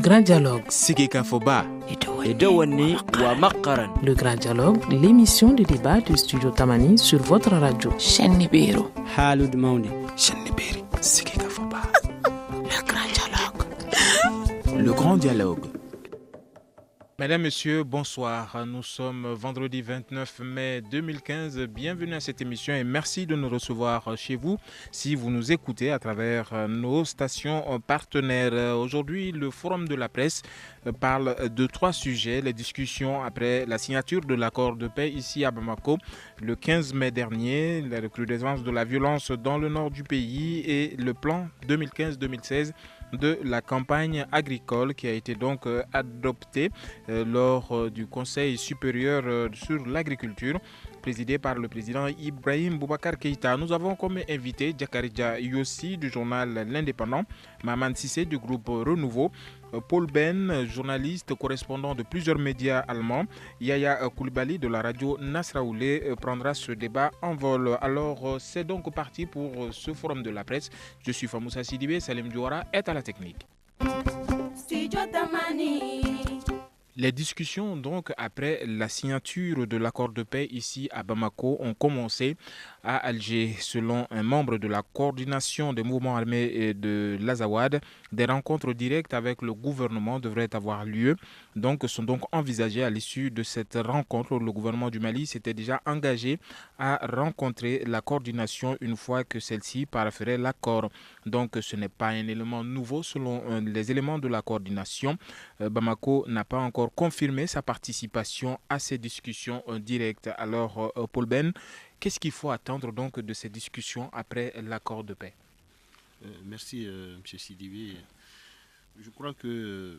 grand dialogue. Sigeka Foba. Edouani wa Makaran. Le grand dialogue, l'émission de débat du studio Tamani sur votre radio. Chaîne Nibiru. Halud Mauni. Chaîne Nibiri. Sigeka Foba. Le grand dialogue. Le grand dialogue. Mesdames, Messieurs, bonsoir. Nous sommes vendredi 29 mai 2015. Bienvenue à cette émission et merci de nous recevoir chez vous si vous nous écoutez à travers nos stations partenaires. Aujourd'hui, le Forum de la presse parle de 3 sujets. Les discussions après la signature de l'accord de paix ici à Bamako le 15 mai dernier, la recrudescence de la violence dans le nord du pays et le plan 2015-2016 de la campagne agricole qui a été donc adoptée lors du Conseil supérieur sur l'agriculture présidé par le président Ibrahim Boubacar Keïta. Nous avons comme invité Djakarija Yossi du journal L'Indépendant, Maman Sissé du groupe Renouveau, Paul Ben, journaliste correspondant de plusieurs médias allemands, Yaya Koulibaly de la radio Nasraoulé prendra ce débat en vol. Alors c'est donc parti pour ce forum de la presse. Je suis Famoussa Sidibé, Salim Diouara est à la technique. Les discussions donc après la signature de l'accord de paix ici à Bamako ont commencé à Alger. Selon un membre de la coordination des mouvements armés de l'Azawad, des rencontres directes avec le gouvernement devraient avoir lieu. Sont donc envisagées à l'issue de cette rencontre. Le gouvernement du Mali s'était déjà engagé à rencontrer la coordination une fois que celle-ci parafferait l'accord. Donc ce n'est pas un élément nouveau selon les éléments de la coordination. Bamako n'a pas encore confirmé sa participation à ces discussions directes. Alors Paul Ben, qu'est-ce qu'il faut attendre donc de ces discussions après l'accord de paix? Merci M. Sidibé. Je crois que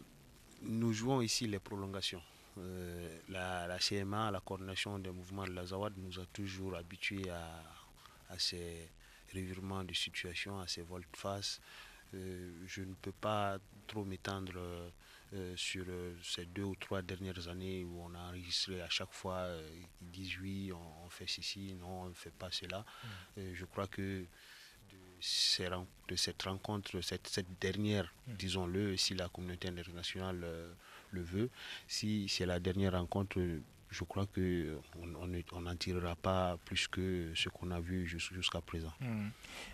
nous jouons ici les prolongations. La CMA, la coordination des mouvements de l'Azawad, nous a toujours habitués à ces revirements de situation, à ces volte-face. Je ne peux pas trop m'étendre sur ces 2 ou 3 dernières années où on a enregistré à chaque fois, ils disent oui, on fait ceci, non, on ne fait pas cela. Je crois que de cette rencontre, cette dernière, disons-le, si la communauté internationale le veut, si c'est la dernière rencontre, je crois qu'on n'en tirera pas plus que ce qu'on a vu jusqu'à présent.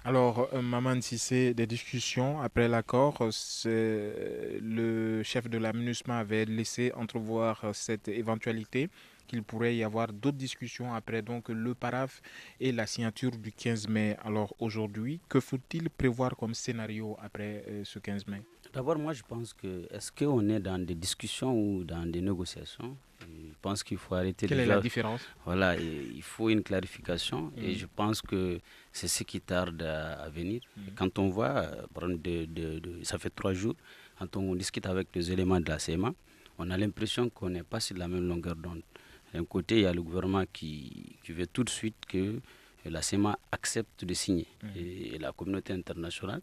Alors, Maman Sissé, des discussions après l'accord, le chef de la MINUSMA avait laissé entrevoir cette éventualité qu'il pourrait y avoir d'autres discussions après donc le paraphe et la signature du 15 mai. Alors aujourd'hui, que faut-il prévoir comme scénario après ce 15 mai? D'abord, moi je pense que, est-ce qu'on est dans des discussions ou dans des négociations? Je pense qu'il faut arrêter. Quelle est la différence? Voilà, il faut une clarification et je pense que c'est ce qui tarde à venir. Quand on voit, ça fait 3 jours, quand on discute avec les éléments de la CMA, on a l'impression qu'on n'est pas sur la même longueur d'onde. D'un côté, il y a le gouvernement qui veut tout de suite que la CMA accepte de signer et la communauté internationale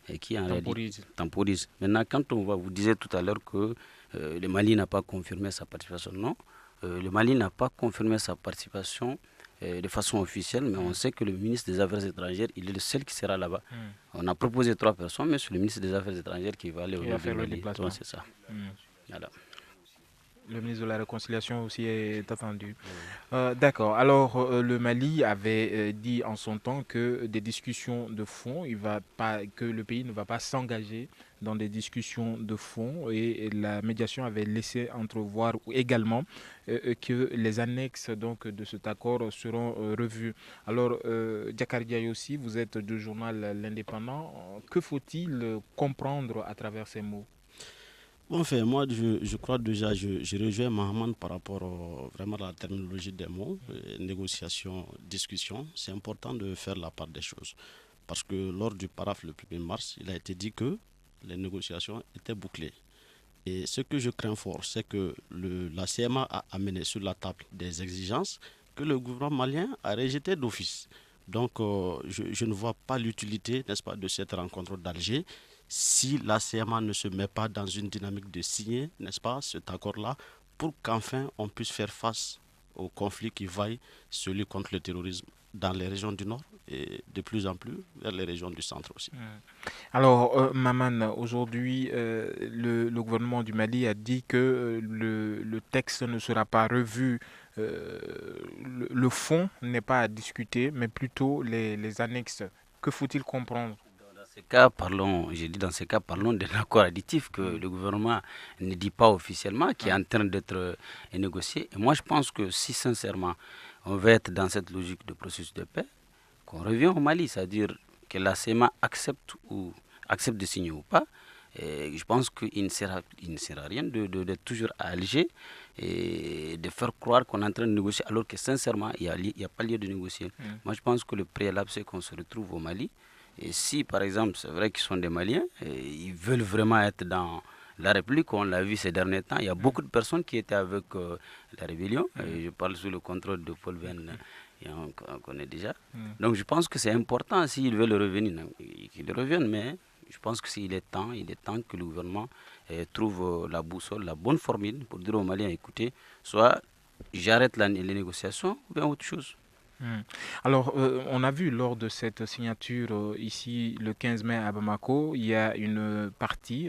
et qui en réalité temporise. Maintenant, quand on voit, vous disiez tout à l'heure que le Mali n'a pas confirmé sa participation. Non, le Mali n'a pas confirmé sa participation de façon officielle, mais on sait que le ministre des Affaires étrangères, il est le seul qui sera là-bas. On a proposé 3 personnes, mais c'est le ministre des Affaires étrangères qui va aller au nord du Mali. Donc, c'est ça. Voilà. Le ministre de la Réconciliation aussi est attendu. D'accord. Alors, le Mali avait dit en son temps que des discussions de fond, que le pays ne va pas s'engager dans des discussions de fond et la médiation avait laissé entrevoir également que les annexes donc, de cet accord seront revues. Alors, Djakarija Yossi, vous êtes du journal L'Indépendant. Que faut-il comprendre à travers ces mots? Enfin, moi, je crois déjà, je rejoins Mahaman par rapport vraiment à la terminologie des mots, négociation, discussion. C'est important de faire la part des choses. Parce que lors du paraphe le 1er mars, il a été dit que les négociations étaient bouclées. Et ce que je crains fort, c'est que la CMA a amené sur la table des exigences que le gouvernement malien a rejetées d'office. Donc, je ne vois pas l'utilité, n'est-ce pas, de cette rencontre d'Alger si la CMA ne se met pas dans une dynamique de signer, n'est-ce pas, cet accord-là, pour qu'enfin on puisse faire face au conflit qui vaille celui contre le terrorisme dans les régions du Nord et de plus en plus vers les régions du centre aussi. Alors, Maman, aujourd'hui, le gouvernement du Mali a dit que le texte ne sera pas revu. Le fond n'est pas à discuter, mais plutôt les annexes. Que faut-il comprendre? Dans ces cas, parlons d'un accord additif que le gouvernement ne dit pas officiellement, qui est en train d'être négocié. Et moi, je pense que si sincèrement, on veut être dans cette logique de processus de paix, qu'on revient au Mali, c'est-à-dire que la CEMA accepte de signer ou pas. Et je pense qu'il ne sert à rien d'être toujours à Alger et de faire croire qu'on est en train de négocier, alors que sincèrement, il n'y a pas lieu de négocier. Moi, je pense que le préalable, c'est qu'on se retrouve au Mali. Et si, par exemple, c'est vrai qu'ils sont des Maliens, et ils veulent vraiment être dans la République, on l'a vu ces derniers temps, il y a beaucoup de personnes qui étaient avec la rébellion, et je parle sous le contrôle de Paul Ben, et on connaît déjà. Donc je pense que c'est important, s'ils veulent revenir, qu'ils reviennent, mais je pense que s'il est temps, que le gouvernement trouve la boussole, la bonne formule pour dire aux Maliens, écoutez, soit j'arrête les négociations, ou bien autre chose. Alors, on a vu lors de cette signature ici le 15 mai à Bamako, il y a une partie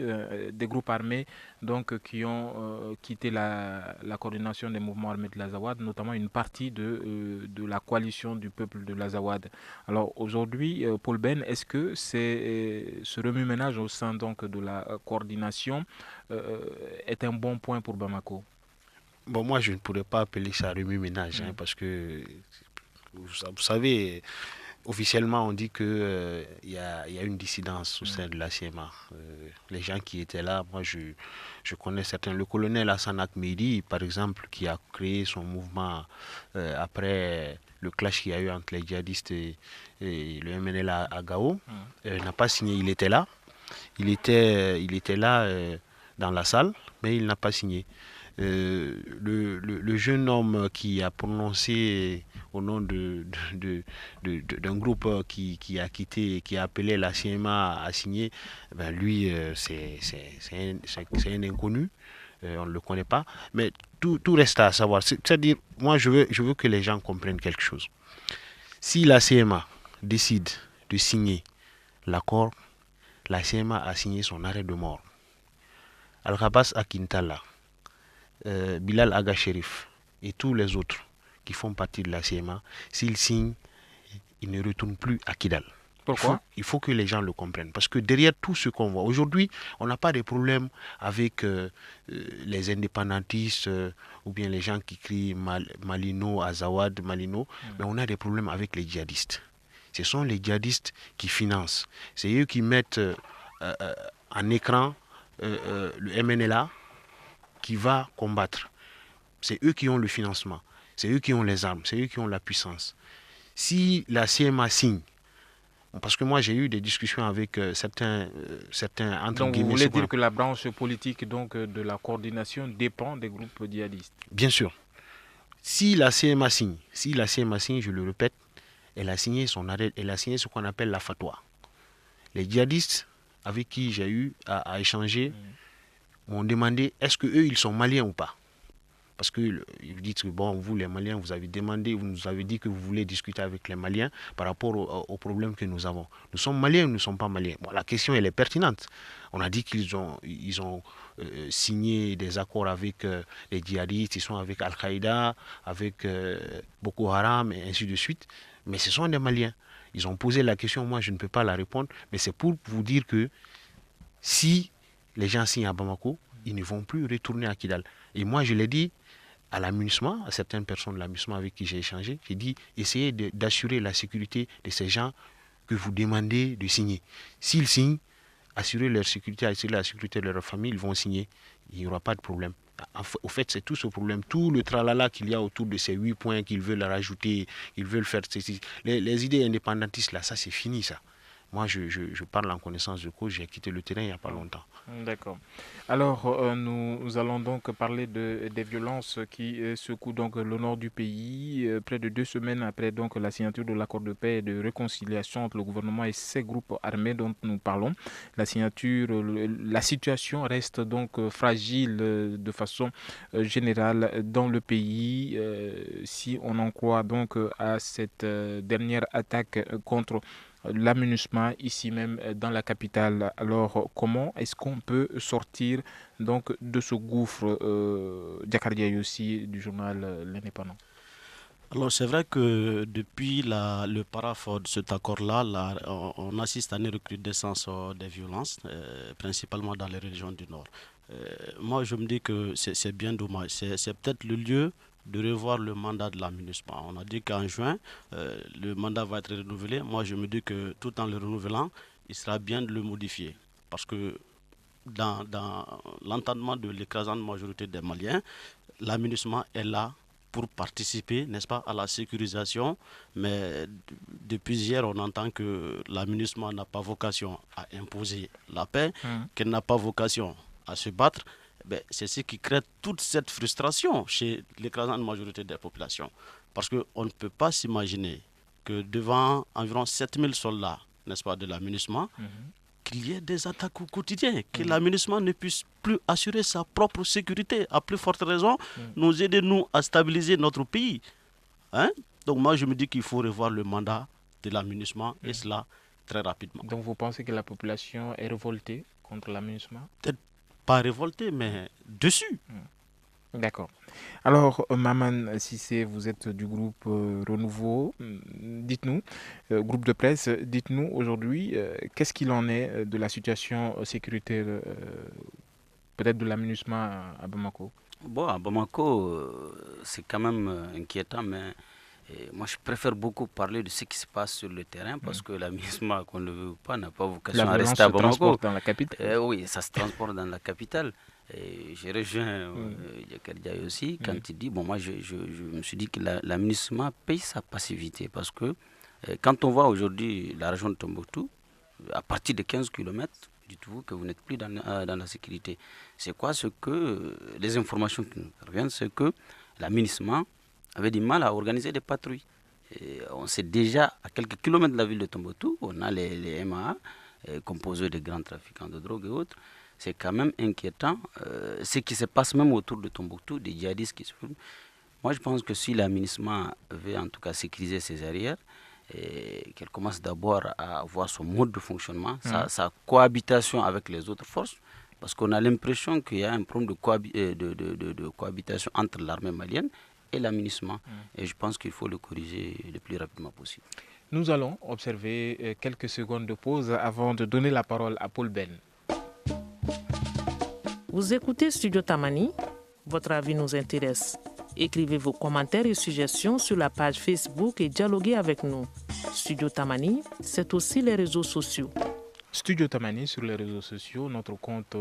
des groupes armés donc, qui ont quitté la coordination des mouvements armés de l'Azawad, notamment une partie de la coalition du peuple de l'Azawad. Alors aujourd'hui, Paul Ben, est-ce que ce remue-ménage au sein donc, de la coordination est un bon point pour Bamako? Bon, moi, je ne pourrais pas appeler ça remue-ménage, parce que vous savez, officiellement, on dit qu'il y a une dissidence au sein de la CMA. Les gens qui étaient là, moi, je connais certains. Le colonel Hassan Ahmedi, par exemple, qui a créé son mouvement après le clash qu'il y a eu entre les djihadistes et le MNLA à Gao, n'a pas signé. Il était là. Il était là dans la salle, mais il n'a pas signé. Le jeune homme qui a prononcé au nom d'un groupe qui a appelé la CMA à signer, ben lui, c'est un inconnu, on ne le connaît pas, mais tout reste à savoir. C'est-à-dire, moi, je veux que les gens comprennent quelque chose. Si la CMA décide de signer l'accord, la CMA a signé son arrêt de mort. Al-Rabas Akintala, Bilal Aga Sherif et tous les autres qui font partie de la CMA, s'ils signent, ils ne retournent plus à Kidal. Pourquoi? Il faut que les gens le comprennent. Parce que derrière tout ce qu'on voit, aujourd'hui, on n'a pas de problème avec les indépendantistes ou bien les gens qui crient Malino, Azawad, Malino, mais on a des problèmes avec les djihadistes. Ce sont les djihadistes qui financent. C'est eux qui mettent en écran le MNLA qui va combattre. C'est eux qui ont le financement, c'est eux qui ont les armes, c'est eux qui ont la puissance. Si la CMA signe, parce que moi j'ai eu des discussions avec certains entre donc guillemets... vous voulez dire que la branche politique donc, de la coordination dépend des groupes djihadistes? Bien sûr. Si la CMA signe, je le répète, elle a signé son arrêt, elle a signé ce qu'on appelle la fatwa. Les djihadistes avec qui j'ai eu à échanger m'ont demandé est-ce qu'eux ils sont maliens ou pas. Parce que ils disent que bon, vous les Maliens, vous nous avez dit que vous voulez discuter avec les Maliens par rapport aux problèmes que nous avons. Nous sommes Maliens ou nous ne sommes pas Maliens? Bon, la question elle est pertinente. On a dit qu'ils ont signé des accords avec les djihadistes, ils sont avec Al-Qaïda, avec Boko Haram et ainsi de suite. Mais ce sont des Maliens. Ils ont posé la question, moi je ne peux pas la répondre, mais c'est pour vous dire que si les gens signent à Bamako, ils ne vont plus retourner à Kidal. Et moi je l'ai dit à l'amusement, à certaines personnes de l'amusement avec qui j'ai échangé, j'ai dit essayez d'assurer la sécurité de ces gens que vous demandez de signer. S'ils signent, assurer leur sécurité, assurer la sécurité de leur famille, ils vont signer, il n'y aura pas de problème. Au fait, c'est tout ce problème, tout le tralala qu'il y a autour de ces 8 points qu'ils veulent rajouter, ils veulent faire ceci. Les idées indépendantistes, là, ça c'est fini ça. moi, je parle en connaissance de cause. J'ai quitté le terrain il n'y a pas longtemps. D'accord. Alors, nous allons donc parler des violences qui secouent donc le nord du pays, près de 2 semaines après donc la signature de l'accord de paix et de réconciliation entre le gouvernement et ces groupes armés dont nous parlons. La situation reste donc fragile de façon générale dans le pays. Si on en croit donc à cette dernière attaque contre la MINUSMA ici même dans la capitale. Alors comment est-ce qu'on peut sortir donc de ce gouffre, Diakardia aussi du journal L'Indépendant? Alors c'est vrai que depuis le paraphore de cet accord-là, on assiste à une recrudescence des violences, principalement dans les régions du Nord. Moi je me dis que c'est bien dommage, c'est peut-être le lieu de revoir le mandat de la MINUSMA. On a dit qu'en juin, le mandat va être renouvelé. Moi, je me dis que tout en le renouvelant, il sera bien de le modifier. Parce que dans l'entendement de l'écrasante majorité des Maliens, la MINUSMA est là pour participer, n'est-ce pas, à la sécurisation. Mais depuis hier, on entend que la MINUSMA n'a pas vocation à imposer la paix, qu'elle n'a pas vocation à se battre. C'est ce qui crée toute cette frustration chez l'écrasante majorité des populations. Parce qu'on ne peut pas s'imaginer que devant environ 7000 soldats, n'est-ce pas, de la MINUSMA, qu'il y ait des attaques au quotidien, que la MINUSMA ne puisse plus assurer sa propre sécurité. À plus forte raison, nous aider nous à stabiliser notre pays. Donc moi, je me dis qu'il faut revoir le mandat de la MINUSMA et cela très rapidement. Donc vous pensez que la population est révoltée contre la MINUSMA? Peut-être pas révolté, mais dessus. D'accord. Alors, Maman Sissé, vous êtes du groupe Renouveau. Dites-nous, groupe de presse, dites-nous aujourd'hui, qu'est-ce qu'il en est de la situation sécuritaire, peut-être de la MINUSMA à Bamako? Bon, à Bamako, c'est quand même inquiétant, mais moi, je préfère beaucoup parler de ce qui se passe sur le terrain parce que la MINUSMA, qu'on ne le veut pas, n'a pas vocation à rester à Bamako. La violence se transporte dans la capitale. Oui, ça se transporte dans la capitale. Et je rejoins Diakardia aussi quand il dit, bon, moi, je me suis dit que la MINUSMA paye sa passivité parce que quand on voit aujourd'hui la région de Tombouctou, à partir de 15 km, dites-vous que vous n'êtes plus dans la sécurité. C'est quoi ce que les informations qui nous parviennent, c'est que la MINUSMA avait du mal à organiser des patrouilles. Et on sait déjà, à quelques kilomètres de la ville de Tombouctou, on a les MAA, composés de grands trafiquants de drogue et autres. C'est quand même inquiétant. Ce qui se passe même autour de Tombouctou, des djihadistes qui se filment. Moi, je pense que si la MINUSMA veut en tout cas sécuriser ses arrières, qu'elle commence d'abord à avoir son mode de fonctionnement, sa cohabitation avec les autres forces, parce qu'on a l'impression qu'il y a un problème de cohabitation entre l'armée malienne et la MINUSMA. Et je pense qu'il faut le corriger le plus rapidement possible. Nous allons observer quelques secondes de pause avant de donner la parole à Paul Ben. Vous écoutez Studio Tamani, votre avis nous intéresse. Écrivez vos commentaires et suggestions sur la page Facebook et dialoguez avec nous. Studio Tamani, c'est aussi les réseaux sociaux. Studio Tamani sur les réseaux sociaux, notre compte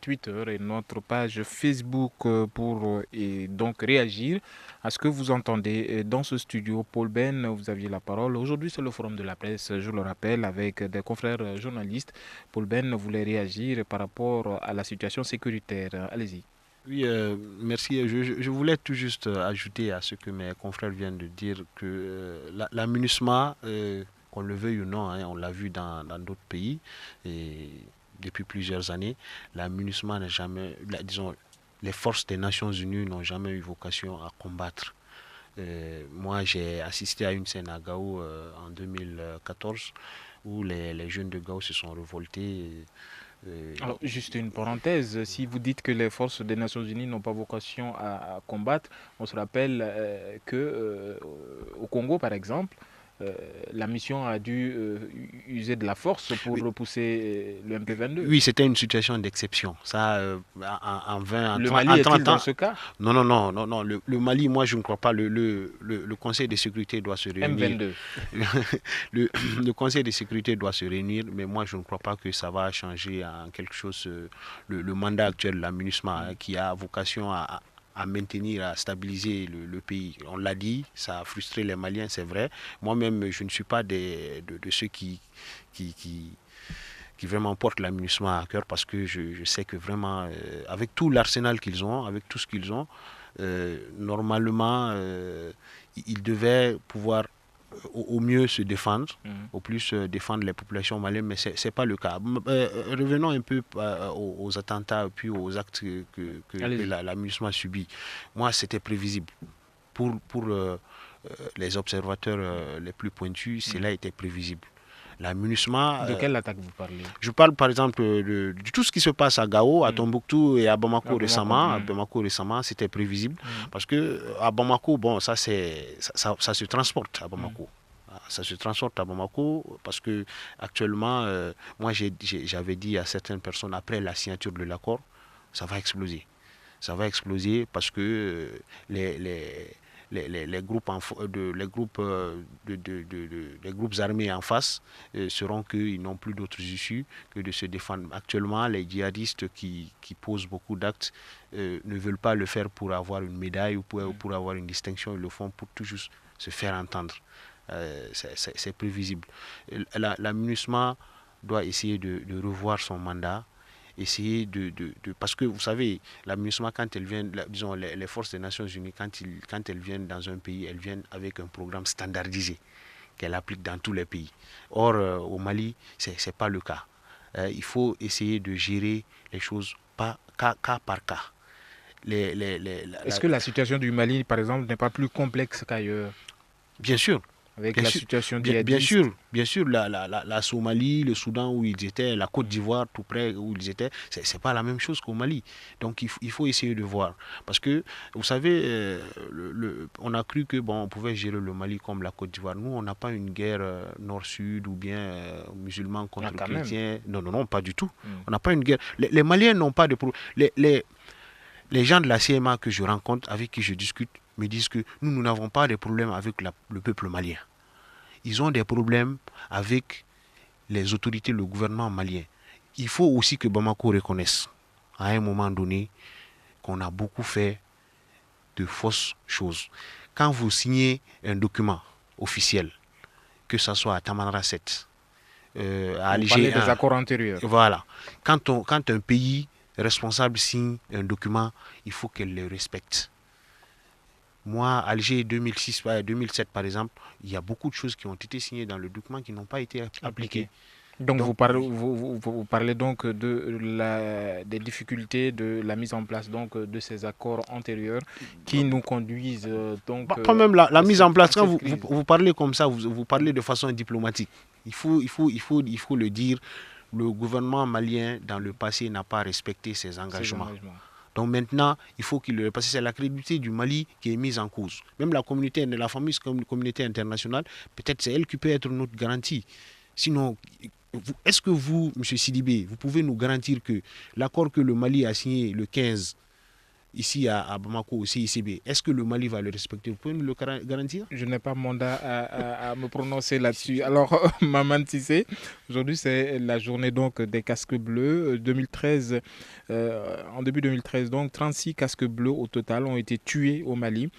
Twitter et notre page Facebook pour donc réagir à ce que vous entendez dans ce studio. Paul Ben, vous aviez la parole. Aujourd'hui, c'est le forum de la presse, je le rappelle, avec des confrères journalistes. Paul Ben voulait réagir par rapport à la situation sécuritaire. Allez-y. Oui, merci. Je voulais tout juste ajouter à ce que mes confrères viennent de dire que la MINUSMA... qu'on le veuille ou non, on l'a vu dans d'autres pays et depuis plusieurs années, la MINUSMA n'a jamais, disons, les forces des Nations Unies n'ont jamais eu vocation à combattre. Moi, j'ai assisté à une scène à Gao en 2014 où les jeunes de Gao se sont révoltés. Alors, juste une parenthèse, si vous dites que les forces des Nations Unies n'ont pas vocation à combattre, on se rappelle qu'au Congo, par exemple, la mission a dû user de la force pour repousser le MP22. Oui, c'était une situation d'exception. Ça, en 20 ans. Le Mali est-il dans ce cas? Non. Le Mali, moi, je ne crois pas. Le Conseil de sécurité doit se réunir. M22. Le Conseil de sécurité doit se réunir, mais moi, je ne crois pas que ça va changer en quelque chose le mandat actuel de la MINUSMA qui a vocation à à maintenir, à stabiliser le pays. On l'a dit, ça a frustré les Maliens, c'est vrai. Moi-même, je ne suis pas de ceux qui vraiment portent la MINUSMA à cœur, parce que je sais que vraiment, avec tout l'arsenal qu'ils ont, avec tout ce qu'ils ont, normalement, ils devaient pouvoir au mieux se défendre, au plus défendre les populations maliennes, mais ce n'est pas le cas. Revenons un peu aux attentats puis aux actes que la MINUSMA subit. Moi, c'était prévisible. Pour les observateurs les plus pointus, cela était prévisible. La MINUSMA... De quelle attaque vous parlez? Je parle par exemple de tout ce qui se passe à Gao, à Tombouctou et à Bamako récemment. À Bamako récemment, c'était prévisible. Parce que à Bamako, bon, ça se transporte à Bamako. Ça se transporte à Bamako parce que actuellement, moi j'avais dit à certaines personnes, après la signature de l'accord, ça va exploser. Ça va exploser parce que les groupes armés en face seront qu'ils n'ont plus d'autres issues que de se défendre. Actuellement, les djihadistes qui posent beaucoup d'actes ne veulent pas le faire pour avoir une médaille ou pour avoir une distinction. Ils le font pour tout juste se faire entendre. C'est prévisible. La MINUSMA doit essayer de revoir son mandat. Essayer parce que vous savez, la MINUSMA, quand elle vient, disons les forces des Nations Unies, quand elles viennent dans un pays, elles viennent avec un programme standardisé qu'elle applique dans tous les pays. Or, au Mali, c'est pas le cas. Il faut essayer de gérer les choses cas par cas. Est-ce que la situation du Mali, par exemple, n'est pas plus complexe qu'ailleurs? Bien sûr. Avec bien la sûr, situation djihadiste. Bien sûr, la Somalie, le Soudan où ils étaient, la Côte d'Ivoire tout près où ils étaient, c'est pas la même chose qu'au Mali. Donc il faut essayer de voir. Parce que, vous savez, on a cru que on pouvait gérer le Mali comme la Côte d'Ivoire. Nous, on n'a pas une guerre nord-sud ou bien musulmans contre chrétiens. Non, pas du tout. On n'a pas une guerre. Les Maliens n'ont pas de problème. Les gens de la CMA que je rencontre, avec qui je discute, me disent que nous n'avons pas de problème avec le peuple malien. Ils ont des problèmes avec les autorités, le gouvernement malien. Il faut aussi que Bamako reconnaisse, à un moment donné, qu'on a beaucoup fait de fausses choses. Quand vous signez un document officiel, que ce soit à Tamanrasset, à Alger, des accords antérieurs. Voilà. Quand un pays responsable signe un document, il faut qu'elle le respecte. Moi, Alger 2007 par exemple, il y a beaucoup de choses qui ont été signées dans le document qui n'ont pas été appliquées. Donc vous parlez donc des difficultés de la mise en place donc de ces accords antérieurs qui nous conduisent donc... Pas même la mise en place, quand vous parlez comme ça, vous parlez de façon diplomatique. Il faut le dire, le gouvernement malien dans le passé n'a pas respecté ses engagements. Donc maintenant, il faut qu'il le... Parce que c'est la crédibilité du Mali qui est mise en cause. Même la communauté, la fameuse communauté internationale, peut-être c'est elle qui peut être notre garantie. Sinon, est-ce que vous, M. Sidibé, vous pouvez nous garantir que l'accord que le Mali a signé le 15, ici à Bamako, au CICB, est-ce que le Mali va le respecter? Vous pouvez nous le garantir? Je n'ai pas mandat à me prononcer là-dessus. Alors, Maman Tissé, aujourd'hui c'est la journée donc des casques bleus. En début 2013, donc 36 casques bleus au total ont été tués au Mali.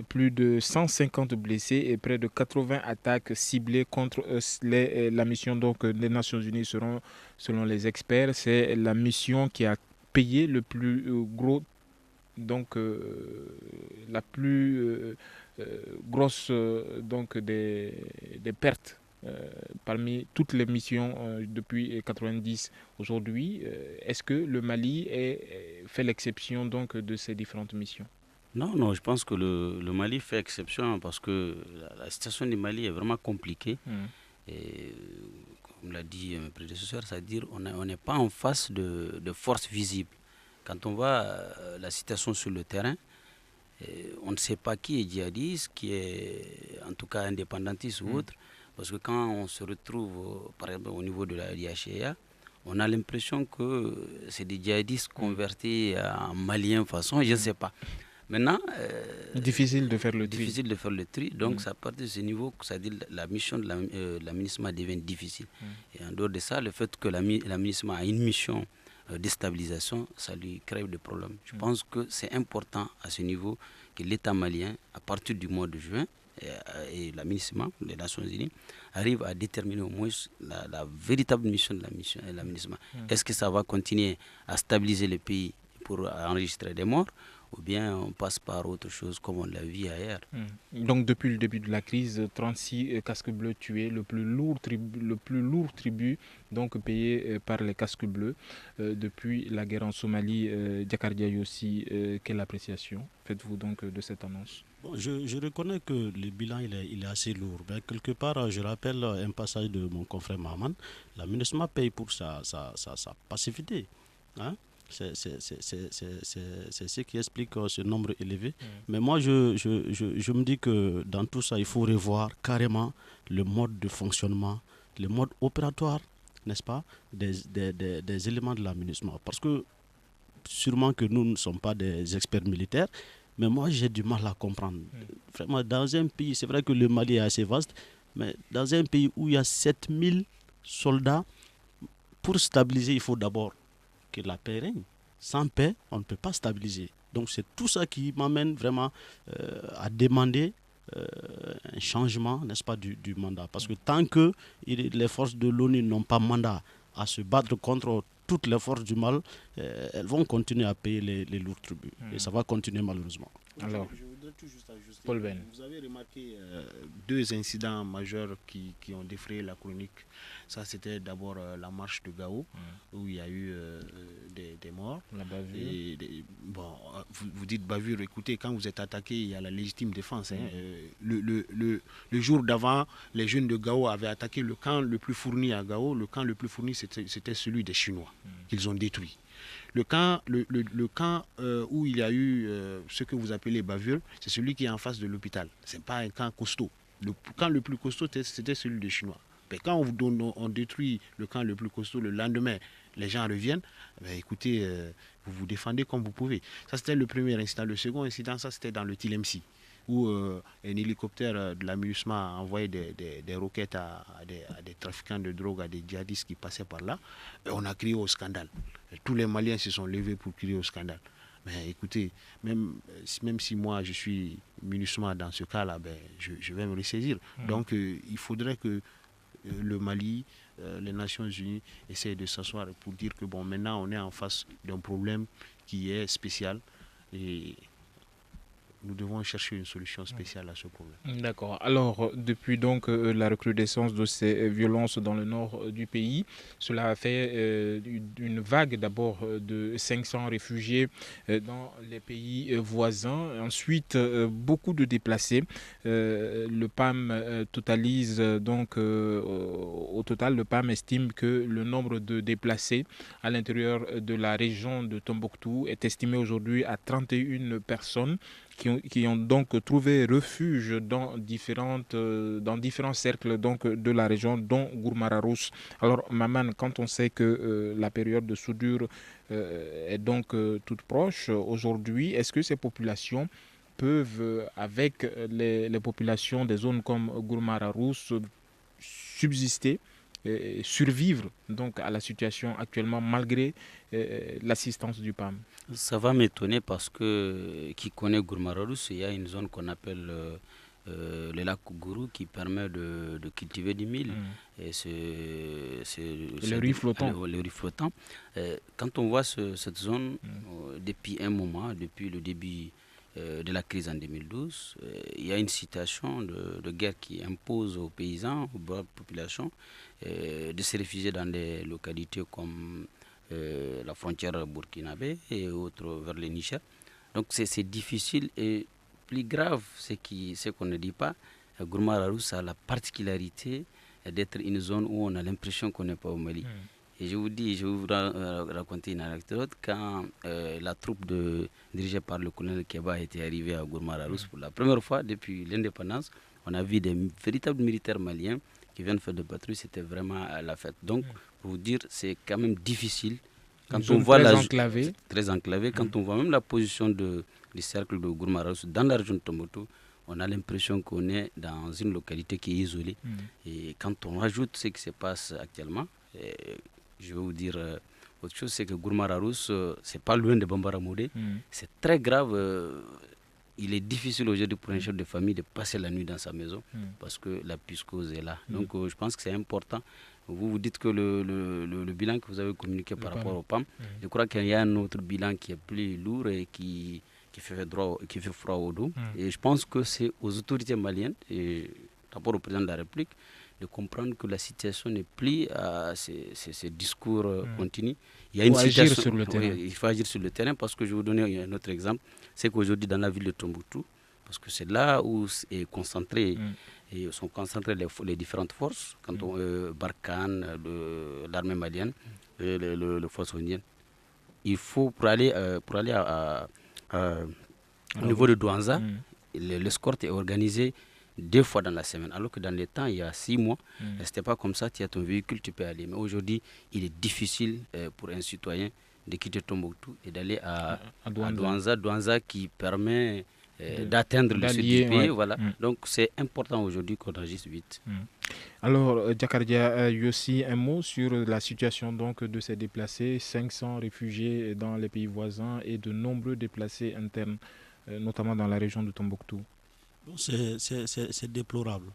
Plus de 150 blessés et près de 80 attaques ciblées contre la mission donc des Nations Unies selon les experts. C'est la mission qui a payé le plus gros, donc la plus grosse donc des pertes parmi toutes les missions depuis 1990 aujourd'hui. Est-ce que le Mali fait l'exception donc de ces différentes missions? Non, je pense que le Mali fait exception parce que la situation du Mali est vraiment compliquée. Et comme l'a dit mon prédécesseur, c'est-à-dire on n'est pas en face de forces visibles. Quand on voit la situation sur le terrain, on ne sait pas qui est djihadiste, qui est en tout cas indépendantiste ou autre. Parce que quand on se retrouve, par exemple, au niveau de la DHEA, on a l'impression que c'est des djihadistes convertis en maliens façon, je ne sais pas. Maintenant, difficile de faire le tri. Difficile de faire le tri. Donc, ça part de ce niveau, c'est-à-dire la mission de la MINUSMA devient difficile. Et en dehors de ça, le fait que la MINUSMA a une mission déstabilisation, ça lui crée des problèmes. Je pense que c'est important à ce niveau que l'État malien, à partir du mois de juin, et la MINUSMA, les Nations Unies, arrive à déterminer au moins la véritable mission de la MINUSMA. Est-ce que ça va continuer à stabiliser le pays pour enregistrer des morts, ou bien on passe par autre chose comme on l'a vu ailleurs. Donc depuis le début de la crise, 36 casques bleus tués, le plus lourd tribut donc payé par les casques bleus. Depuis la guerre en Somalie, Diakardia Yossi, quelle appréciation faites-vous donc de cette annonce? Bon, je reconnais que le bilan il est assez lourd. Mais quelque part, je rappelle un passage de mon confrère Mahaman, la MINUSMA paye pour sa passivité. Hein? C'est ce qui explique ce nombre élevé. Mais moi, je me dis que dans tout ça, il faut revoir carrément le mode de fonctionnement, le mode opératoire, n'est-ce pas, des éléments de la MINUSMA. Parce que sûrement que nous ne sommes pas des experts militaires, mais moi, j'ai du mal à comprendre. Vraiment, dans un pays, c'est vrai que le Mali est assez vaste, mais dans un pays où il y a 7000 soldats, pour stabiliser, il faut d'abord que la paix règne. Sans paix, on ne peut pas stabiliser. Donc c'est tout ça qui m'amène vraiment à demander un changement, n'est-ce pas, du mandat. Parce que tant que les forces de l'ONU n'ont pas mandat à se battre contre toutes les forces du mal, elles vont continuer à payer les lourds tributs. Et ça va continuer malheureusement. Alors, je voudrais tout juste ajuster. Paul Ben. Vous avez remarqué deux incidents majeurs qui ont défrayé la chronique. Ça, c'était d'abord la marche de Gao, où il y a eu des morts. La bavure. Et vous dites bavure, écoutez, quand vous êtes attaqué, il y a la légitime défense. Hein. Le jour d'avant, les jeunes de Gao avaient attaqué le camp le plus fourni à Gao. Le camp le plus fourni, c'était celui des Chinois, qu'ils ont détruit. Le camp où il y a eu ce que vous appelez bavure, c'est celui qui est en face de l'hôpital. Ce n'est pas un camp costaud. Le camp le plus costaud, c'était celui des Chinois. Mais quand on détruit le camp le plus costaud, le lendemain, les gens reviennent, écoutez, vous vous défendez comme vous pouvez. Ça, c'était le premier incident. Le second incident, ça, c'était dans le Tilemsi, où un hélicoptère de la MINUSMA a envoyé des roquettes à des trafiquants de drogue, à des djihadistes qui passaient par là. Et on a crié au scandale. Et tous les Maliens se sont levés pour crier au scandale. Mais écoutez, même si moi je suis MINUSMA dans ce cas-là, je vais me ressaisir. Donc il faudrait que le Mali, les Nations Unies essayent de s'asseoir pour dire que maintenant on est en face d'un problème qui est spécial et nous devons chercher une solution spéciale à ce problème. D'accord. Alors, depuis donc la recrudescence de ces violences dans le nord du pays, cela a fait une vague d'abord de 500 réfugiés dans les pays voisins. Ensuite, beaucoup de déplacés. Le PAM totalise donc, au total, le PAM estime que le nombre de déplacés à l'intérieur de la région de Tombouctou est estimé aujourd'hui à 31 personnes. Qui ont donc trouvé refuge dans différents cercles donc, de la région, dont Gourmara-Rousse. Alors, Maman, quand on sait que la période de soudure est donc toute proche aujourd'hui, est-ce que ces populations peuvent, avec les populations des zones comme Gourmara-Rousse, subsister et survivre donc, à la situation actuellement malgré l'assistance du PAM? Ça va m'étonner parce que qui connaît Gourmara-Rousse, il y a une zone qu'on appelle le lac Gourou qui permet de cultiver du mil. Et le riz flottant. Quand on voit cette zone, depuis un moment, depuis le début de la crise en 2012, il y a une situation de guerre qui impose aux paysans, aux populations, de se réfugier dans des localités comme la frontière burkinabé et autres vers le Niger. Donc c'est difficile et plus grave, ce qu'on ne dit pas, Gourmara-Rousse a la particularité d'être une zone où on a l'impression qu'on n'est pas au Mali. Et je vais vous raconter une anecdote. Quand la troupe dirigée par le colonel Keba était arrivée à Gourmara-Rousse pour la première fois depuis l'indépendance, on a vu des véritables militaires maliens qui viennent faire de patrouille. C'était vraiment la fête. Donc, pour vous dire, c'est quand même difficile. Quand on voit très enclavé. Quand on voit même la position du cercle de Gourmara-Rousse dans la région de Tombouctou, on a l'impression qu'on est dans une localité qui est isolée. Et quand on rajoute ce qui se passe actuellement, je vais vous dire, Autre chose, c'est que Gourmararous, c'est pas loin de Bambara Mouré. C'est très grave. Il est difficile aujourd'hui pour un chef de famille de passer la nuit dans sa maison parce que la piscose est là. Donc je pense que c'est important. Vous dites que le bilan que vous avez communiqué par rapport au PAM, je crois qu'il y a un autre bilan qui est plus lourd et qui fait froid au dos. Et je pense que c'est aux autorités maliennes, et d'abord au président de la République, de comprendre que la situation n'est plus à ces discours continus. Il y a une situation, sur le terrain. Il faut agir sur le terrain parce que je vais vous donner un autre exemple. C'est qu'aujourd'hui, dans la ville de Tombouctou, parce que c'est là où est concentré, et sont concentrées les différentes forces, quand Barkhane, l'armée malienne, le force indienne. Il faut, pour aller au niveau de Douanza, l'escorte est organisée 2 fois dans la semaine, alors que dans les temps, il y a 6 mois, ce n'était pas comme ça, tu as ton véhicule, tu peux aller. Mais aujourd'hui, il est difficile pour un citoyen de quitter Tombouctou et d'aller à Douanza qui permet d'atteindre le sud du pays. Voilà. Donc c'est important aujourd'hui qu'on agisse vite. Alors, Djakardia, Yossi, un mot sur la situation donc, de ces déplacés, 500 réfugiés dans les pays voisins et de nombreux déplacés internes, notamment dans la région de Tombouctou. C'est déplorable.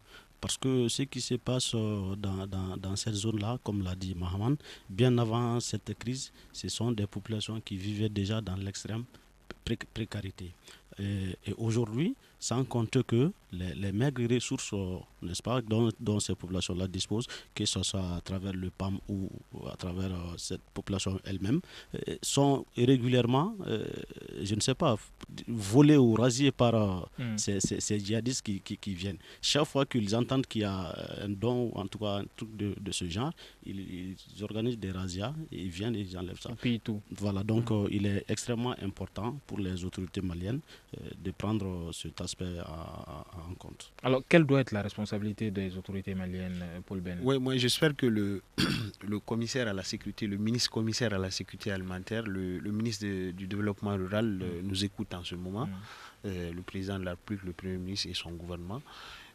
Parce que ce qui se passe dans cette zone-là, comme l'a dit Mahaman, bien avant cette crise, ce sont des populations qui vivaient déjà dans l'extrême précarité. Et aujourd'hui, sans compter que les maigres ressources, n'est-ce pas, dont ces populations-là disposent, que ce soit à travers le PAM ou à travers cette population elle-même, sont régulièrement, je ne sais pas, volées ou rasées par ces djihadistes qui viennent. Chaque fois qu'ils entendent qu'il y a un don, ou en tout cas un truc de ce genre, ils organisent des razzias et ils viennent et ils enlèvent ça. Puis tout. Voilà, donc il est extrêmement important pour les autorités maliennes de prendre cet aspect en compte. Alors, quelle doit être la responsabilité des autorités maliennes, Paul Ben? Oui, moi j'espère que le commissaire à la sécurité, le ministre commissaire à la sécurité alimentaire, le ministre du développement rural nous écoute en ce moment, le président de la République, le Premier ministre et son gouvernement.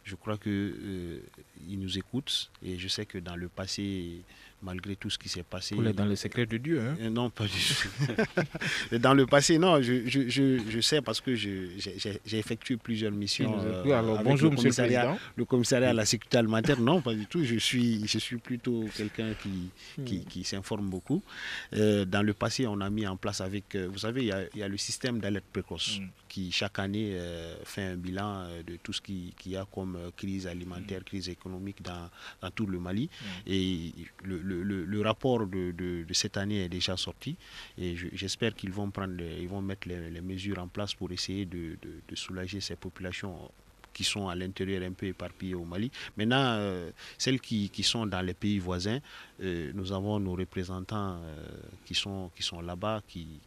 Je crois qu'ils nous écoutent et je sais que dans le passé, malgré tout ce qui s'est passé... Vous êtes dans le secret de Dieu, hein? Non, pas du tout. Dans le passé, non, je sais parce que j'ai effectué plusieurs missions. Alors, bonjour, monsieur le président. Le commissariat à la sécurité alimentaire, non, pas du tout. Je suis plutôt quelqu'un qui s'informe beaucoup. Dans le passé, on a mis en place avec... vous savez, il y a le système d'alerte précoce qui, chaque année, fait un bilan de tout ce qu'il y a comme crise alimentaire, crise économique dans tout le Mali. Et le rapport de cette année est déjà sorti et j'espère qu'ils vont mettre les mesures en place pour essayer de soulager ces populations qui sont à l'intérieur un peu éparpillées au Mali. Maintenant, celles qui sont dans les pays voisins, nous avons nos représentants qui sont là-bas, qui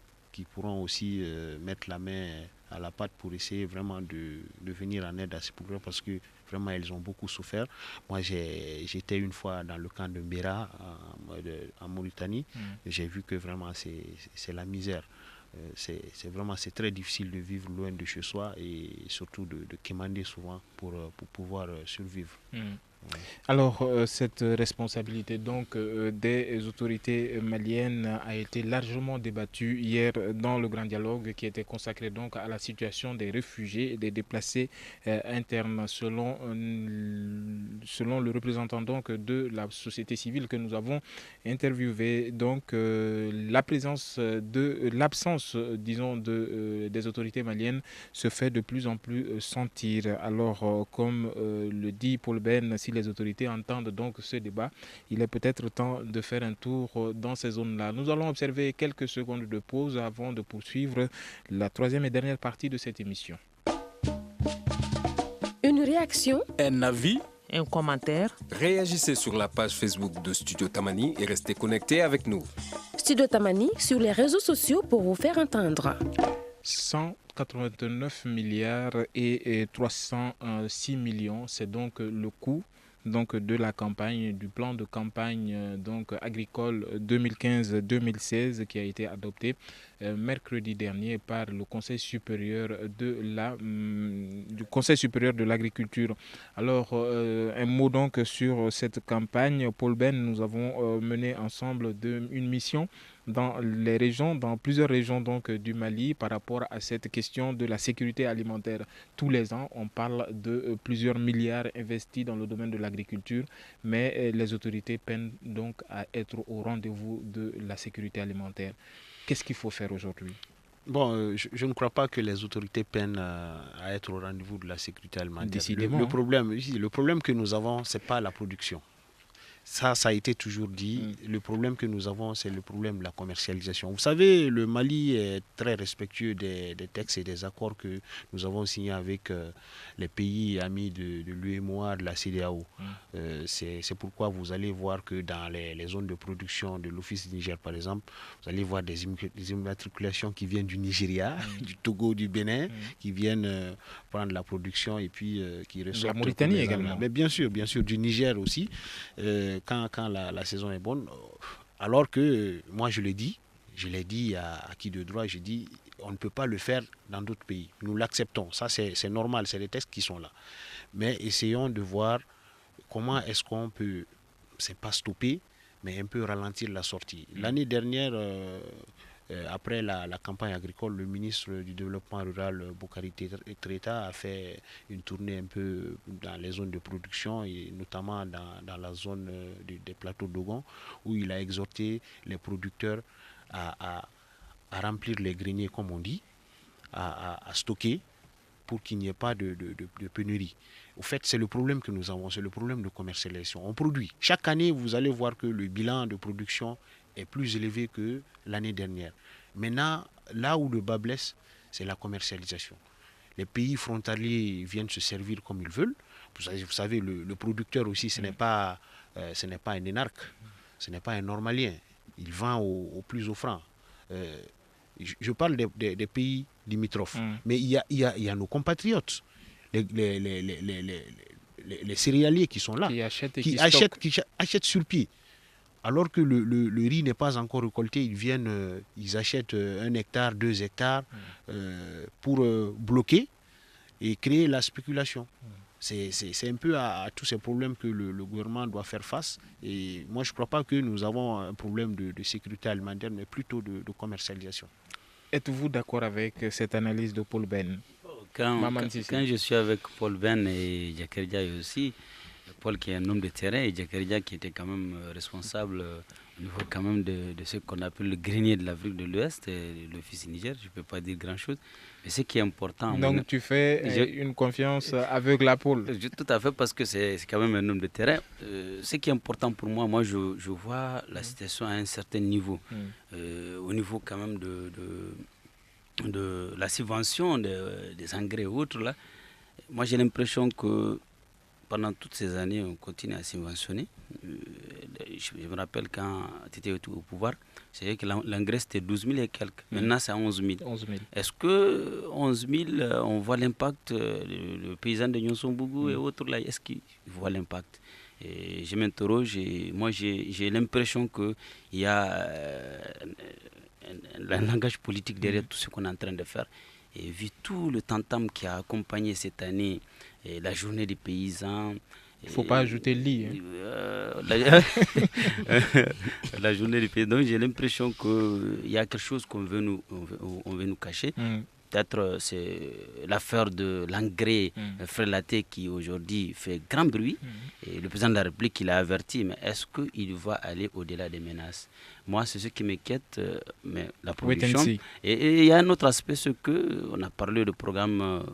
pourront aussi mettre la main à la pâte pour essayer vraiment de venir en aide à ces populations parce que vraiment elles ont beaucoup souffert. Moi j'étais une fois dans le camp de Mbera en Mauritanie. J'ai vu que vraiment c'est la misère. C'est très difficile de vivre loin de chez soi et surtout de quémander souvent pour pouvoir survivre. Alors, cette responsabilité donc des autorités maliennes a été largement débattue hier dans le grand dialogue qui était consacré donc à la situation des réfugiés et des déplacés internes. Selon le représentant donc de la société civile que nous avons interviewé, donc l'absence disons des autorités maliennes se fait de plus en plus sentir. Alors, comme le dit Paul Ben, si les autorités entendent donc ce débat, il est peut-être temps de faire un tour dans ces zones-là. Nous allons observer quelques secondes de pause avant de poursuivre la troisième et dernière partie de cette émission. Une réaction, un avis, un commentaire. Réagissez sur la page Facebook de Studio Tamani et restez connectés avec nous. Studio Tamani sur les réseaux sociaux pour vous faire entendre. 189 milliards et 306 millions, c'est donc le coût donc de la campagne, du plan de campagne donc agricole 2015-2016 qui a été adopté mercredi dernier par le Conseil supérieur du Conseil supérieur de l'agriculture. Alors, un mot donc sur cette campagne. Paul Ben, nous avons mené ensemble une mission dans les régions, dans plusieurs régions donc du Mali par rapport à cette question de la sécurité alimentaire. Tous les ans, on parle de plusieurs milliards investis dans le domaine de l'agriculture, mais les autorités peinent donc à être au rendez-vous de la sécurité alimentaire. Qu'est-ce qu'il faut faire aujourd'hui? Bon, je ne crois pas que les autorités peinent à être au rendez-vous de la sécurité alimentaire. Décidément. Le problème que nous avons, ce n'est pas la production. Ça a été toujours dit. Le problème que nous avons, c'est le problème de la commercialisation. Vous savez, le Mali est très respectueux des textes et des accords que nous avons signés avec les pays amis de l'UEMOA, de la CEDEAO. C'est pourquoi vous allez voir que dans les zones de production de l'Office du Niger, par exemple, vous allez voir des immatriculations qui viennent du Nigeria, du Togo, du Bénin, qui viennent prendre la production et puis qui ressortent. La Mauritanie également. Mais bien sûr, du Niger aussi. Quand la saison est bonne, alors que moi je l'ai dit à qui de droit, je dis on ne peut pas le faire dans d'autres pays. Nous l'acceptons, ça c'est normal, c'est les textes qui sont là. Mais essayons de voir comment est-ce qu'on peut, c'est pas stopper, mais un peu ralentir la sortie. L'année dernière, après la campagne agricole, le ministre du Développement rural, Boukari Keïta, a fait une tournée un peu dans les zones de production et notamment dans la zone des plateaux d'Ogon, où il a exhorté les producteurs à remplir les greniers, comme on dit, à stocker pour qu'il n'y ait pas de pénurie. Au fait, c'est le problème que nous avons, c'est le problème de commercialisation. On produit. Chaque année, vous allez voir que le bilan de production est plus élevé que l'année dernière. Maintenant, là où le bas blesse, c'est la commercialisation. Les pays frontaliers viennent se servir comme ils veulent. Vous savez, le producteur aussi, ce n'est pas un énarque, ce n'est pas un normalien. Il vend au plus offrant. Je parle des pays limitrophes. Mais il y a nos compatriotes, les céréaliers qui sont là, qui achètent sur pied. Alors que le riz n'est pas encore récolté, ils achètent 1 hectare, 2 hectares pour bloquer et créer la spéculation. C'est un peu à tous ces problèmes que le gouvernement doit faire face. Et moi, je ne crois pas que nous avons un problème de sécurité alimentaire, mais plutôt de commercialisation. Êtes-vous d'accord avec cette analyse de Paul Ben? Quand je suis avec Paul Ben et Djakardia aussi, Paul qui est un homme de terrain et Djakardia qui était quand même responsable au niveau quand même de ce qu'on appelle le grenier de l'Afrique de l'Ouest, l'Office Niger, je ne peux pas dire grand-chose. Mais ce qui est important... Donc tu fais une confiance aveugle à Paul? Tout à fait, parce que c'est quand même un homme de terrain. Ce qui est important pour moi, je vois la situation à un certain niveau. Au niveau quand même de la subvention des engrais et autres. Là. Moi j'ai l'impression que pendant toutes ces années, on continue à subventionner. Je me rappelle quand tu étais au pouvoir, c'est vrai que l'engrais c'était 12 000 et quelques. Maintenant c'est à 11 000. Est-ce que 11 000, on voit l'impact, le paysan de Nyonsonbougou et autres, là, est-ce qu'ils voient l'impact? Et je m'interroge et moi j'ai l'impression qu'il y a un langage politique derrière tout ce qu'on est en train de faire. Et vu tout le tantam qui a accompagné cette année, la journée des paysans... Il ne faut pas ajouter le lit. La journée des paysans, j'ai l'impression qu'il y a quelque chose qu'on veut nous cacher. Peut-être c'est l'affaire de l'engrais frélaté qui aujourd'hui fait grand bruit. Et le président de la République il a averti, mais est-ce qu'il va aller au-delà des menaces? Moi, c'est ce qui m'inquiète, mais la production. Et il y a un autre aspect, c'est qu'on a parlé de programme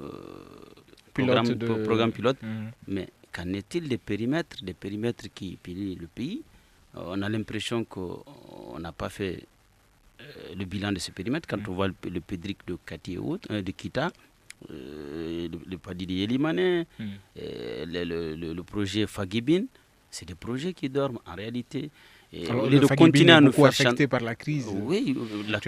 pilote, mais qu'en est-il des périmètres qui pillent le pays? On a l'impression qu'on n'a pas fait le bilan de ce périmètre. Quand on voit le Pédric de Kati et autres, de Kita, le Padi de Yelimane, le projet Fagibin, c'est des projets qui dorment en réalité. Et alors, le continuer à nous faire affecté par la crise. Oui, la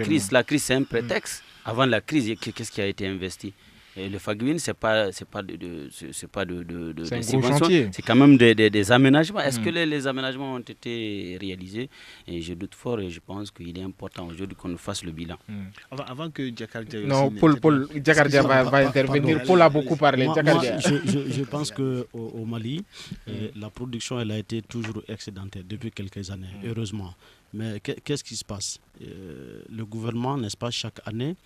crise c'est un prétexte. Avant la crise, qu'est-ce qui a été investi? Et le Fagwin, c'est pas de subvention, c'est quand même des aménagements. Est-ce que les aménagements ont été réalisés? Et je doute fort et je pense qu'il est important aujourd'hui qu'on nous fasse le bilan. Avant que Djakardia... Non, Paul Djakardia va intervenir. Paul a beaucoup parlé. Moi, je pense qu'au Mali, la production elle a été toujours excédentaire depuis quelques années, heureusement. Mais qu'est-ce qui se passe? Le gouvernement, n'est-ce pas, chaque année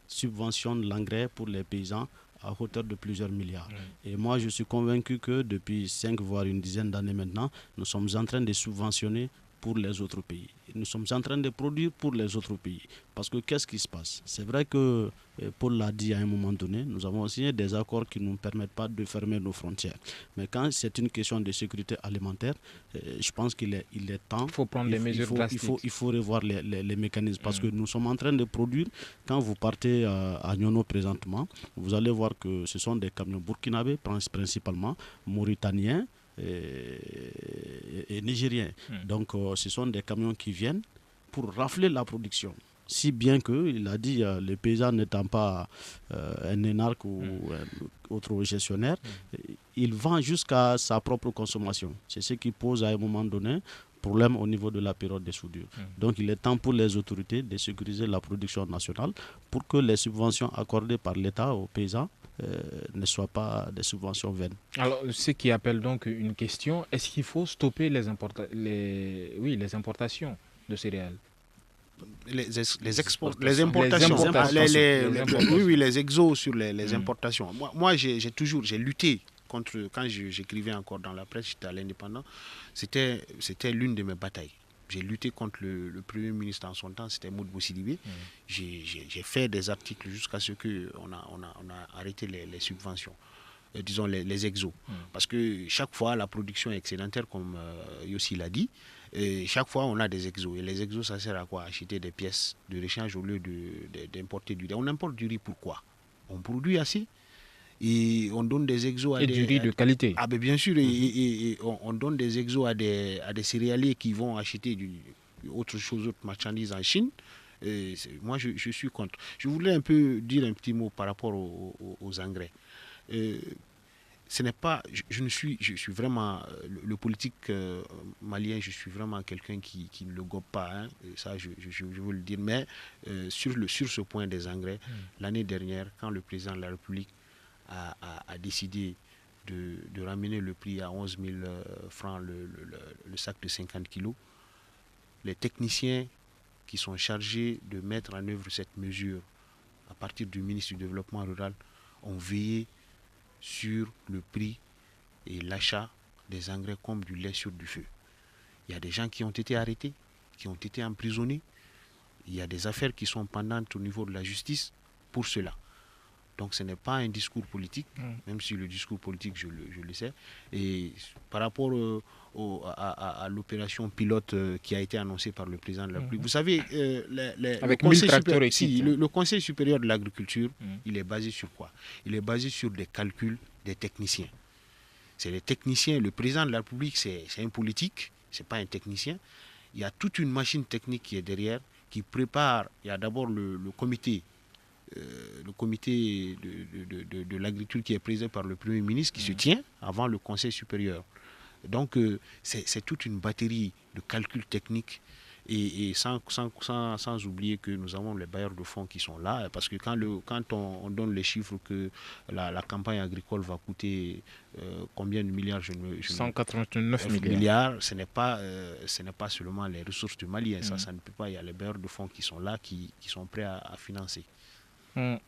subventionne l'engrais pour les paysans à hauteur de plusieurs milliards. Et moi, je suis convaincu que depuis 5 voire une dizaine d'années maintenant, nous sommes en train de subventionner pour les autres pays. Nous sommes en train de produire pour les autres pays. Parce que qu'est-ce qui se passe? C'est vrai que Paul l'a dit à un moment donné, nous avons signé des accords qui ne nous permettent pas de fermer nos frontières. Mais quand c'est une question de sécurité alimentaire, je pense qu'il est temps. Il faut prendre des mesures drastiques. Il faut revoir les mécanismes parce que nous sommes en train de produire. Quand vous partez à Nyono présentement, vous allez voir que ce sont des camions burkinabés principalement, mauritaniens, et nigériens. Donc ce sont des camions qui viennent pour rafler la production. Si bien que, il a dit, le paysan n'étant pas un énarque ou un autre gestionnaire, il vend jusqu'à sa propre consommation. C'est ce qui pose à un moment donné problème au niveau de la période de soudure. Donc il est temps pour les autorités de sécuriser la production nationale pour que les subventions accordées par l'État aux paysans ne soient pas des subventions vaines. Alors, ce qui appelle donc une question, est-ce qu'il faut stopper les importations de céréales? Les importations. Oui, les exos sur les importations. Moi j'ai lutté contre, quand j'écrivais encore dans la presse, j'étais à l'Indépendant, c'était l'une de mes batailles. J'ai lutté contre le Premier ministre en son temps, c'était Modibo Sidibé. J'ai fait des articles jusqu'à ce qu'on a arrêté les subventions, disons les exos. Parce que chaque fois, la production est excédentaire, comme Yossi l'a dit. Et chaque fois, on a des exos. Et les exos, ça sert à quoi? Acheter des pièces de rechange au lieu d'importer du riz. On importe du riz, pourquoi? On produit assez. Et on donne des exos à du riz de qualité. Ah ben bien sûr, et on donne des exos à des céréaliers qui vont acheter autre marchandises en Chine. Moi, je suis contre. Je voulais dire un petit mot par rapport aux engrais. Ce n'est pas, je suis vraiment, le politique malien, je suis vraiment quelqu'un qui ne le gobe pas, hein, ça je veux le dire, mais sur ce point des engrais, l'année dernière, quand le président de la République a décidé de ramener le prix à 11 000 francs le sac de 50 kilos, les techniciens qui sont chargés de mettre en œuvre cette mesure à partir du ministre du Développement rural ont veillé sur le prix et l'achat des engrais comme du lait sur du feu. Il y a des gens qui ont été arrêtés, qui ont été emprisonnés. Il y a des affaires qui sont pendantes au niveau de la justice pour cela. Donc ce n'est pas un discours politique, même si le discours politique, je le sais. Et par rapport à l'opération pilote qui a été annoncée par le président de la République, vous savez, le Conseil supérieur de l'agriculture, il est basé sur quoi? Il est basé sur des calculs des techniciens. C'est les techniciens, le président de la République, c'est un politique, ce n'est pas un technicien. Il y a toute une machine technique qui est derrière, qui prépare. Il y a d'abord le comité de l'agriculture qui est présidé par le Premier ministre qui se tient avant le Conseil supérieur. Donc c'est toute une batterie de calculs techniques et sans oublier que nous avons les bailleurs de fonds qui sont là, parce que quand on donne les chiffres que la campagne agricole va coûter combien de milliards, 189 milliards, ce n'est pas seulement les ressources du Mali, ça ne peut pas, il y a les bailleurs de fonds qui sont là, qui sont prêts à financer.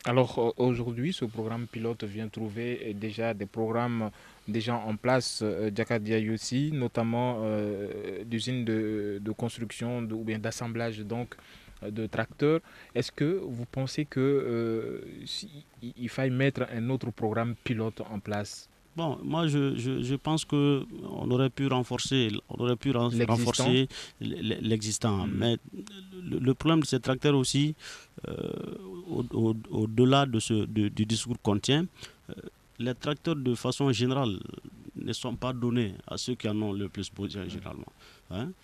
Alors aujourd'hui, ce programme pilote vient trouver déjà des programmes déjà en place, Djakardia Yossi, notamment d'usines de construction ou bien d'assemblage donc de tracteurs. Est-ce que vous pensez qu'il faille mettre un autre programme pilote en place? Bon, moi je pense qu'on aurait pu renforcer l'existant. Mais le problème de ces tracteurs aussi, au-delà du discours qu'on tient, les tracteurs de façon générale ne sont pas donnés à ceux qui en ont le plus besoin généralement.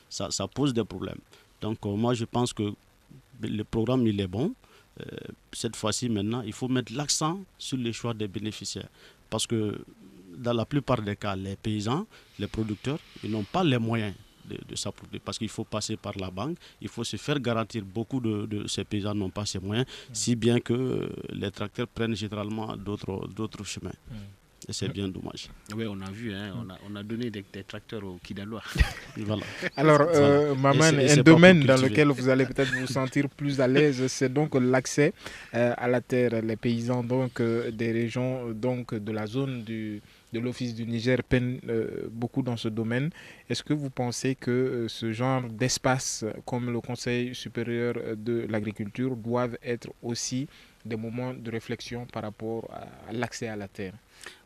Ça pose des problèmes. Donc moi je pense que le programme il est bon, cette fois-ci maintenant, il faut mettre l'accent sur les choix des bénéficiaires. Parce que dans la plupart des cas, les paysans, les producteurs, ils n'ont pas les moyens de s'approprier. Parce qu'il faut passer par la banque, il faut se faire garantir. Beaucoup de ces paysans n'ont pas ces moyens, si bien que les tracteurs prennent généralement d'autres chemins. Et c'est bien dommage. Oui, on a vu, hein, on a donné des tracteurs au Kidalois. Voilà. Alors, Maman, un domaine dans lequel vous allez peut-être vous sentir plus à l'aise, c'est donc l'accès à la terre. Les paysans donc, des régions donc, de la zone de l'Office du Niger peinent beaucoup dans ce domaine. Est-ce que vous pensez que ce genre d'espace, comme le Conseil supérieur de l'agriculture, doivent être aussi des moments de réflexion par rapport à l'accès à la terre?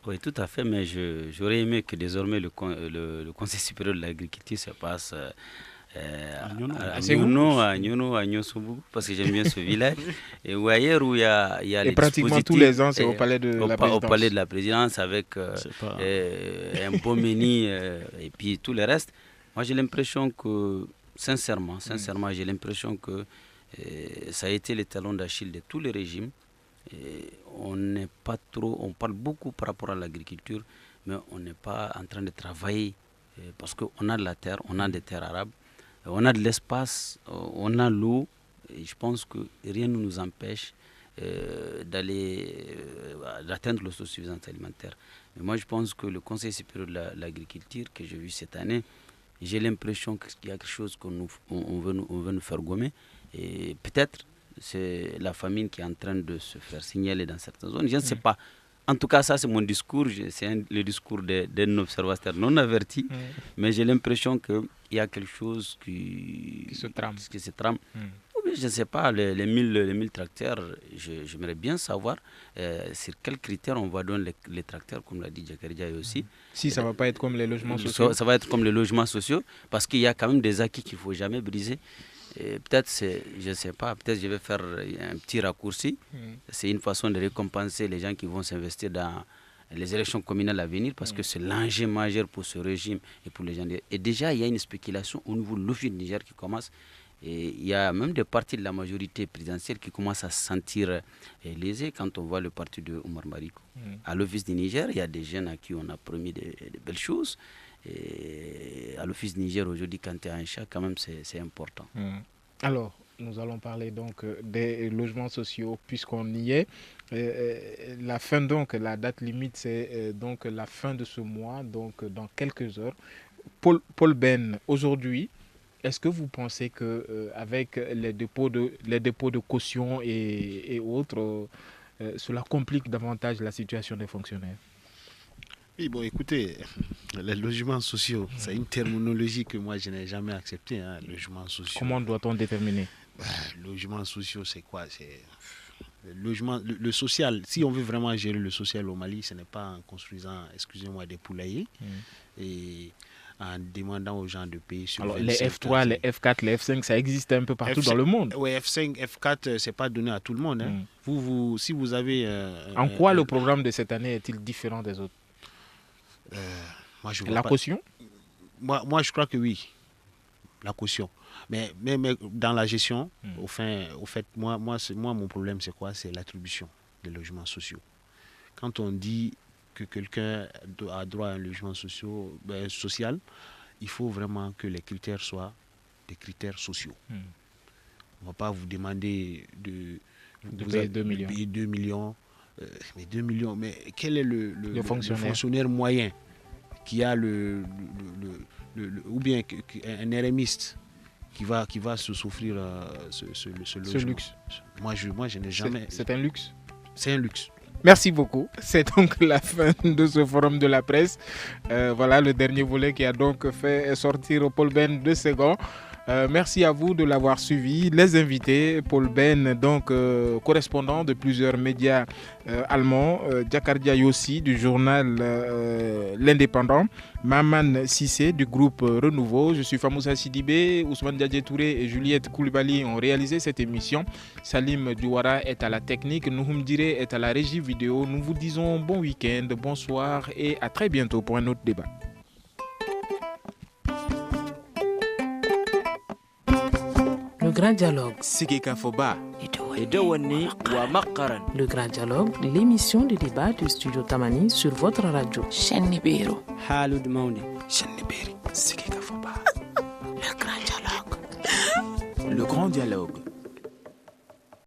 Oui, tout à fait, mais j'aurais aimé que désormais le Conseil supérieur de l'agriculture se passe à Nyono, à Nyosobougou, parce que j'aime bien ce village, et ou ailleurs où il y a les pratiquement tous les ans, c'est au palais de la présidence. Au palais de la présidence avec un beau menu et puis tout le reste. Moi, j'ai l'impression que, sincèrement, j'ai l'impression que ça a été le talon d'Achille de tous les régimes. Et on parle beaucoup par rapport à l'agriculture, mais on n'est pas en train de travailler parce qu'on a de la terre, on a des terres arabes, on a de l'espace, on a l'eau, et je pense que rien ne nous empêche d'atteindre l'autosuffisance alimentaire. Mais moi, je pense que le Conseil supérieur de l'agriculture que j'ai vu cette année, j'ai l'impression qu'il y a quelque chose qu'on veut nous faire gommer, et peut-être c'est la famine qui est en train de se faire signaler dans certaines zones. Je ne sais pas. En tout cas, ça, c'est mon discours. C'est le discours d'un observateur non averti. Mais j'ai l'impression qu'il y a quelque chose qui se trame. Ou bien, je ne sais pas, les 1000 tracteurs, j'aimerais bien savoir sur quels critères on va donner les tracteurs, comme l'a dit Djakaridja aussi. Si ça ne va pas être comme les logements sociaux. Ça va être comme les logements sociaux, parce qu'il y a quand même des acquis qu'il ne faut jamais briser. Peut-être, je ne sais pas, peut-être je vais faire un petit raccourci. C'est une façon de récompenser les gens qui vont s'investir dans les élections communales à venir, parce que c'est l'enjeu majeur pour ce régime et pour les gens. Et déjà, il y a une spéculation au niveau de l'Office du Niger qui commence. Et il y a même des partis de la majorité présidentielle qui commencent à se sentir lésés quand on voit le parti de Oumar Mariko. À l'Office du Niger, il y a des jeunes à qui on a promis de belles choses. Et à l'Office du Niger, aujourd'hui, quand tu as un chat, quand même, c'est important. Alors, nous allons parler donc des logements sociaux, puisqu'on y est. La fin, donc, la date limite, c'est donc la fin de ce mois, donc dans quelques heures. Paul Ben, aujourd'hui, est-ce que vous pensez qu'avec les dépôts de caution et autres, cela complique davantage la situation des fonctionnaires? Oui, bon, écoutez, les logements sociaux, c'est une terminologie que moi, je n'ai jamais acceptée, hein, logements sociaux. Comment doit-on déterminer? Logements sociaux, c'est quoi? C'est le social. Si on veut vraiment gérer le social au Mali, ce n'est pas en construisant, excusez-moi, des poulaillers et en demandant aux gens de payer sur. Alors, les F3, les F4, les F5, ça existe un peu partout dans le monde. Oui, F5, F4, ce n'est pas donné à tout le monde. Hein. Si vous avez... en quoi le programme de cette année est-il différent des autres? La caution? Moi, je crois que oui, la caution. Mais dans la gestion, au fait, moi, mon problème, c'est quoi? C'est l'attribution des logements sociaux. Quand on dit que quelqu'un a droit à un logement social, il faut vraiment que les critères soient des critères sociaux. On ne va pas vous demander de payer 2 millions. Payer 2 millions. Mais 2 millions, mais quel est le fonctionnaire moyen qui a ou bien un RMiste qui va se souffrir ce luxe? Moi, je n'ai jamais... C'est un luxe? C'est un luxe. Merci beaucoup. C'est donc la fin de ce forum de la presse. Voilà le dernier volet qui a donc fait sortir Paul Ben de Ségon. Merci à vous de l'avoir suivi. Les invités, Paul Ben, donc correspondant de plusieurs médias allemands, Djakaridja Yossi du journal L'Indépendant, Maman Sissé du groupe Renouveau. Je suis Famoussa Sidibé, Ousmane Diadje Touré et Juliette Koulibaly ont réalisé cette émission. Salim Douara est à la technique, Nouhoum Diré est à la régie vidéo. Nous vous disons bon week-end, bonsoir et à très bientôt pour un autre débat. Le Grand Dialogue. Sigeka Foba. Edewani wa Makaran. Le Grand Dialogue, l'émission de débat du Studio Tamani sur votre radio. Chaîne Libéro. Halud Mauni. Chaîne Libéri. Sigeka Foba. Le Grand Dialogue. Le Grand Dialogue.